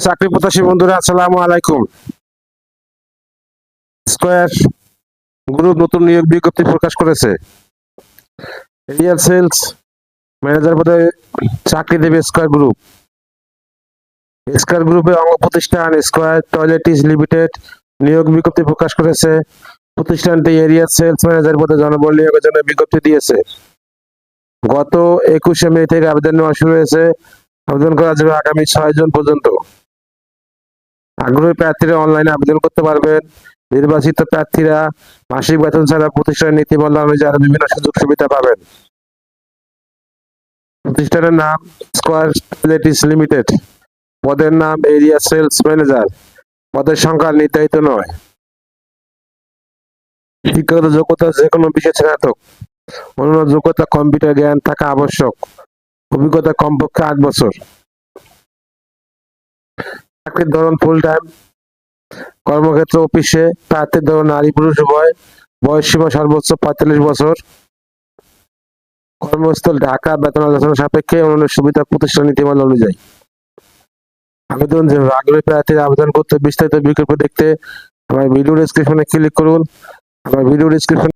চাকরি প্রত্যাশী বন্ধুরা, আসসালামু আলাইকুম। স্কয়ার গ্রুপ নতুন নিয়োগ বিজ্ঞপ্তি প্রকাশ করেছে। এরিয়াল সেলস ম্যানেজার পদে চাকরি দেবে স্কয়ার গ্রুপ। স্কয়ার গ্রুপের অঙ্গ প্রতিষ্ঠান স্কয়ার টয়লেটিস লিমিটেড নিয়োগ বিজ্ঞপ্তি প্রকাশ করেছে। প্রতিষ্ঠানটি এরিয়া সেলস ম্যানেজার পদে জনবল নিয়োগের জন্য বিজ্ঞপ্তি দিয়েছে। গত 21শে মে থেকে আবেদন নেওয়া শুরু হয়েছে। আবেদন করা যাবে আগামী 6 জুন পর্যন্ত। আগ্রহী প্রার্থীরা অনলাইনে আবেদন করতে পারবেন। নির্বাচিত প্রার্থীরা মাসিক বেতন ছাড়া প্রতিষ্ঠানের নীতিমালা অনুযায়ী আরো বিভিন্ন সুযোগ সুবিধা পাবেন। প্রতিষ্ঠানের নাম স্কয়ার টয়লেটিস লিমিটেড। পদের নাম এরিয়া সেলস ম্যানেজার। পদের সংখ্যা নির্ধারিত নয়। শিক্ষাগত যোগ্যতা যে কোনো বিষয়ে স্নাতক। অন্যান্য যোগ্যতা কম্পিউটার জ্ঞান থাকা আবশ্যক। অভিজ্ঞতা কমপক্ষে 8 বছর। চাকরির ধরন ফুল টাইম। কর্মক্ষেত্র অফিসে। প্রার্থীর ধরন নারী পুরুষ উভয়। বয়স সীমা সর্বোচ্চ 45 বছর। কর্মস্থল ঢাকা। বেতন আলোচনা সাপেক্ষে অন্যান্য সুবিধা প্রতিষ্ঠান নীতিমালা অনুযায়ী। আবেদন যেভাবে আগ্রহী প্রার্থীরা আবেদন করতে বিস্তারিত বিকল্প দেখতে আমার ভিডিও ডেসক্রিপশনে ক্লিক করুন। আমার ভিডিও ডেসক্রিপশন